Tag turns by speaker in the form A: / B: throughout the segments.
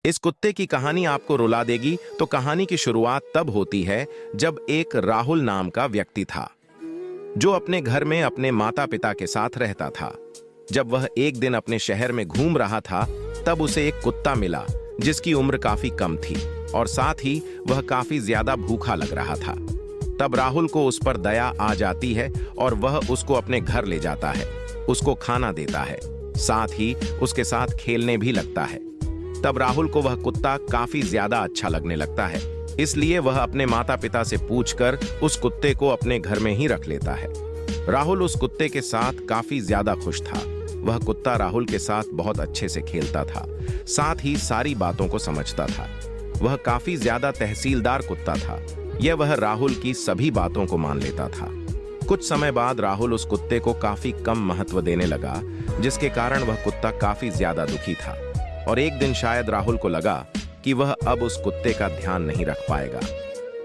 A: इस कुत्ते की कहानी आपको रुला देगी। तो कहानी की शुरुआत तब होती है जब एक राहुल नाम का व्यक्ति था जो अपने घर में अपने माता पिता के साथ रहता था। जब वह एक दिन अपने शहर में घूम रहा था तब उसे एक कुत्ता मिला जिसकी उम्र काफी कम थी और साथ ही वह काफी ज्यादा भूखा लग रहा था। तब राहुल को उस पर दया आ जाती है और वह उसको अपने घर ले जाता है, उसको खाना देता है, साथ ही उसके साथ खेलने भी लगता है। तब राहुल को वह कुत्ता काफी ज्यादा अच्छा लगने लगता है, इसलिए वह अपने माता पिता से पूछकर उस कुत्ते को अपने घर में ही रख लेता है। राहुल उस कुत्ते के साथ काफी ज्यादा खुश था। वह कुत्ता राहुल के साथ बहुत अच्छे से खेलता था, साथ ही सारी बातों को समझता था। वह काफी ज्यादा तहसीलदार कुत्ता था। यह वह राहुल की सभी बातों को मान लेता था। कुछ समय बाद राहुल उस कुत्ते को काफी कम महत्व देने लगा, जिसके कारण वह कुत्ता काफी ज्यादा दुखी था। और एक दिन शायद राहुल को लगा कि वह अब उस कुत्ते का ध्यान नहीं रख पाएगा,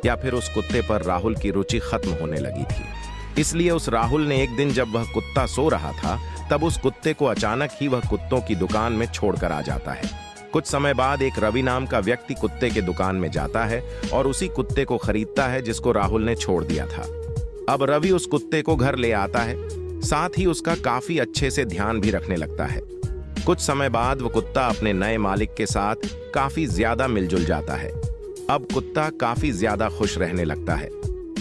A: या फिर उस कुत्ते पर राहुल की रुचि खत्म होने लगी थी। इसलिए उस राहुल ने एक दिन जब वह कुत्ता सो रहा था तब उस कुत्ते को अचानक ही वह कुत्तों की दुकान में छोड़कर आ जाता है। कुछ समय बाद एक रवि नाम का व्यक्ति कुत्ते के दुकान में जाता है और उसी कुत्ते को खरीदता है जिसको राहुल ने छोड़ दिया था। अब रवि उस कुत्ते को घर ले आता है, साथ ही उसका काफी अच्छे से ध्यान भी रखने लगता है। कुछ समय बाद वो कुत्ता अपने नए मालिक के साथ काफी ज्यादा मिलजुल जाता है। अब कुत्ता काफी ज्यादा खुश रहने लगता है।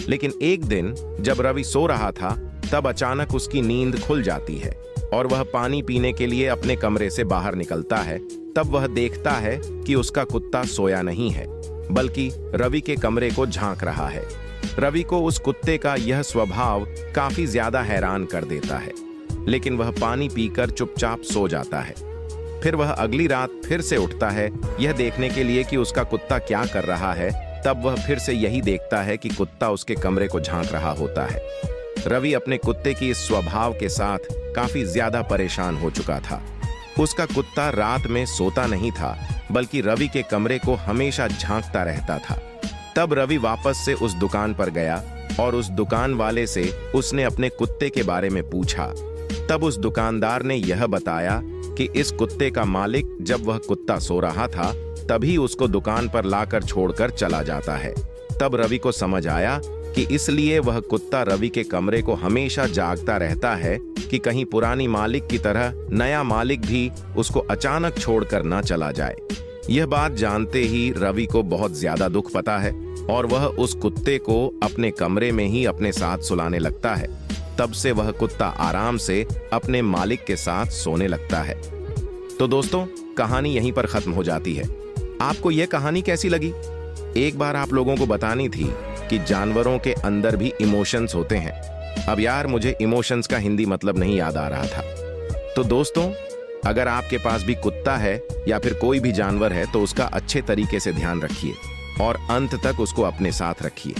A: लेकिन एक दिन जब रवि सो रहा था तब अचानक उसकी नींद खुल जाती है और वह पानी पीने के लिए अपने कमरे से बाहर निकलता है। तब वह देखता है कि उसका कुत्ता सोया नहीं है, बल्कि रवि के कमरे को झांक रहा है। रवि को उस कुत्ते का यह स्वभाव काफी ज्यादा हैरान कर देता है, लेकिन वह पानी पीकर चुपचाप सो जाता है। फिर वह अगली रात फिर से उठता है यह देखने के लिए कि उसका कुत्ता क्या कर रहा है। तब वह फिर से यही देखता है कि कुत्ता उसके कमरे को झांक रहा होता है। रवि अपने कुत्ते की इस स्वभाव के साथ काफी ज्यादा परेशान हो चुका था। उसका कुत्ता रात में सोता नहीं था, बल्कि रवि के कमरे को हमेशा झांकता रहता था। तब रवि वापस से उस दुकान पर गया और उस दुकान वाले से उसने अपने कुत्ते के बारे में पूछा। तब उस दुकानदार ने यह बताया कि इस कुत्ते का मालिक जब वह कुत्ता सो रहा था तभी उसको दुकान पर लाकर छोड़कर चला जाता है। तब रवि को समझ आया कि इसलिए वह कुत्ता रवि के कमरे को हमेशा जागता रहता है कि कहीं पुरानी मालिक की तरह नया मालिक भी उसको अचानक छोड़कर ना चला जाए। यह बात जानते ही रवि को बहुत ज्यादा दुख पता है और वह उस कुत्ते को अपने कमरे में ही अपने साथ सुलाने लगता है। तब से वह कुत्ता आराम से अपने मालिक के साथ सोने लगता है। तो दोस्तों, कहानी यहीं पर खत्म हो जाती है। आपको यह कहानी कैसी लगी? एक बार आप लोगों को बतानी थी कि जानवरों के अंदर भी इमोशंस होते हैं। अब यार मुझे इमोशंस का हिंदी मतलब नहीं याद आ रहा था। तो दोस्तों, अगर आपके पास भी कुत्ता है या फिर कोई भी जानवर है तो उसका अच्छे तरीके से ध्यान रखिए और अंत तक उसको अपने साथ रखिए।